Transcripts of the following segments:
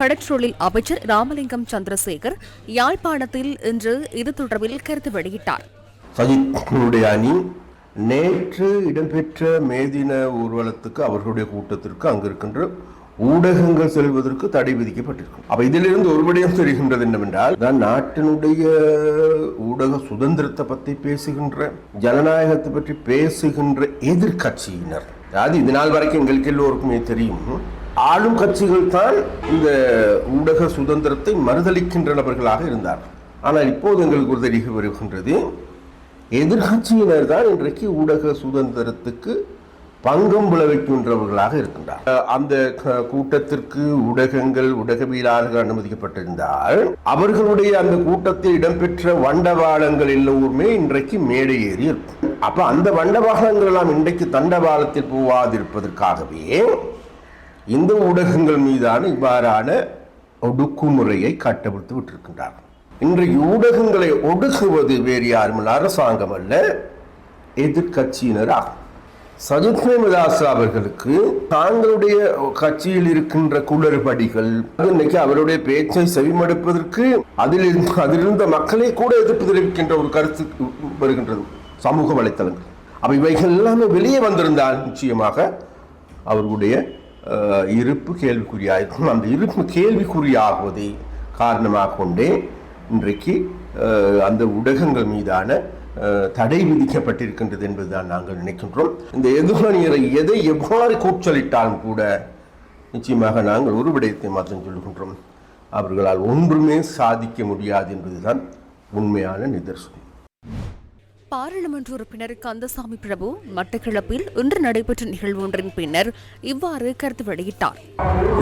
கடற்றொழில் அமைச்சர் ராமலிங்கம் சந்திரசேகர் யாழ்ப்பாணத்தில் இன்று இது தொடர்பில் கருத்து வெளியிட்டார். சஜித் அணி நேற்று இடம்பெற்ற மேதின ஊர்வலத்துக்கு அவர்களுடைய கூட்டத்திற்கு அங்கு இருக்கின்ற ஊடகங்கள் செல்வதற்கு தடை விதிக்கப்பட்டிருக்கும். அப்ப இதிலிருந்து ஒரு விடயம் தெரிகின்றது என்னவென்றால், நாட்டினுடைய ஊடக சுதந்திரத்தை பற்றி பேசுகின்ற, ஜனநாயகத்தை பற்றி பேசுகின்ற எதிர்கட்சியினர், அதாவது இது நாள் வரைக்கும் எங்களுக்கு எல்லோருக்குமே தெரியும், ஆளும் கட்சிகள் தான் இந்த ஊடக சுதந்திரத்தை மறுதளிக்கின்ற நபர்களாக இருந்தார். ஆனால் இப்போது எங்களுக்கு ஒரு தெரிய வருகின்றது, எதிர்கட்சியினர் தான் இன்றைக்கு ஊடக சுதந்திரத்துக்கு பங்கம் விளைவிக்கின்றவர்களாக இருக்கின்றார். அந்த கூட்டத்திற்கு ஊடகங்கள், ஊடகவியலாளர்கள் அனுமதிக்கப்பட்டிருந்தால் அவர்களுடைய அந்த கூட்டத்தில் இடம்பெற்ற வண்டவாளங்கள் எல்லோருமே இன்றைக்கு மேடை ஏறி இருக்கும். அப்ப அந்த வண்டவாளங்கள் எல்லாம் இன்றைக்கு தண்டவாளத்தில் போவாதிருப்பதற்காகவே இந்த ஊடகங்கள் மீதான இவ்வாறான ஒடுக்குமுறையை கட்டவிழ்த்து விட்டிருக்கின்றார்கள். இன்றைக்கு ஊடகங்களை ஒடுக்குவது வேறு யாரும் அரசாங்கம் அல்ல, எதிர்கட்சியினர் ஆகும். சஜித் பிரேமதாஸ் அவர்களுக்கு தாங்களுடைய கட்சியில் இருக்கின்ற குளறுபடிகள், இன்னைக்கு அவருடைய பேச்சை செவிமடுப்பதற்கு அதிலிருந்த மக்களை கூட எதிர்ப்பு தெரிவிக்கின்ற ஒரு கருத்து வருகின்றது சமூக வலைத்தளங்கள். அப்ப இவைகள் எல்லாமே வெளியே வந்திருந்தால் நிச்சயமாக அவர்களுடைய இருப்பு கேள்விக்குறியாகும். அந்த இருப்பு கேள்விக்குறியாகுவதை காரணமாக கொண்டே இன்றைக்கு அந்த ஊடகங்கள் மீதான தடை விதிக்கப்பட்டிருக்கின்றது என்பதுதான் நாங்கள் நினைக்கின்றோம். இந்த எதிர்மணியரை எதை எவ்வாறு கூச்சலிட்டாலும் கூட நிச்சயமாக நாங்கள் ஒரு விடயத்தை மாற்றம் சொல்கின்றோம், அவர்களால் ஒன்றுமே சாதிக்க முடியாது என்பதுதான் உண்மையான நிதர்சனம். பாராளுமன்ற உறுப்பினர் கந்தசாமி பிரபு மட்டக்களப்பில் இன்று நடைபெற்ற நிகழ்வு ஒன்றின் பின்னர் இவ்வாறு கருத்து வெளியிட்டார்.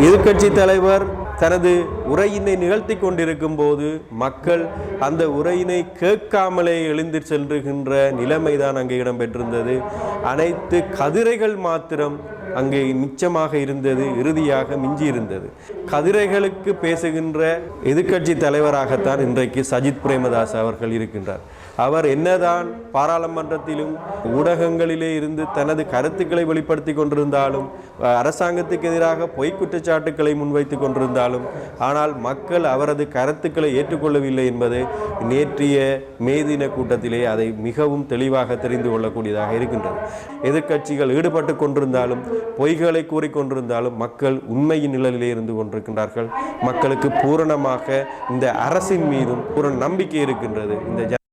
எதிர்க்கட்சி தலைவர் தனது உரையினை நிகழ்த்தி கொண்டிருக்கும் போது மக்கள் அந்த உரையினை கேட்காமலே எழுந்து செல்கின்ற நிலைமைதான் அங்கே இடம்பெற்றிருந்தது. அனைத்து கதிரைகள் மாத்திரம் அங்கே மிச்சமாக இருந்தது, இறுதியாக மிஞ்சி இருந்தது. கதிரைகளுக்கு பேசுகின்ற எதிர்க்கட்சி தலைவராகத்தான் இன்றைக்கு சஜித் பிரேமதாஸ் அவர்கள் இருக்கின்றார். அவர் என்னதான் பாராளுமன்றத்திலும் ஊடகங்களிலே இருந்து தனது கருத்துக்களை வெளிப்படுத்தி கொண்டிருந்தாலும், அரசாங்கத்துக்கு எதிராக பொய் குற்றச்சாட்டுக்களை முன்வைத்து கொண்டிருந்தாலும், ஆனால் மக்கள் அவரது கருத்துக்களை ஏற்றுக்கொள்ளவில்லை என்பது நேற்றைய மேதின கூட்டத்திலே அதை மிகவும் தெளிவாக தெரிந்து கொள்ளக்கூடியதாக இருக்கின்றது. எதிர்க்கட்சிகள் ஈடுபட்டு கொண்டிருந்தாலும், பொய்களை கூறிக்கொண்டிருந்தாலும் மக்கள் உண்மையின் நிழலிலே இருந்து கொண்டிருக்கின்றார்கள். மக்களுக்கு பூரணமாக இந்த அரசின் மீதும் பூரண நம்பிக்கை இருக்கின்றது. இந்த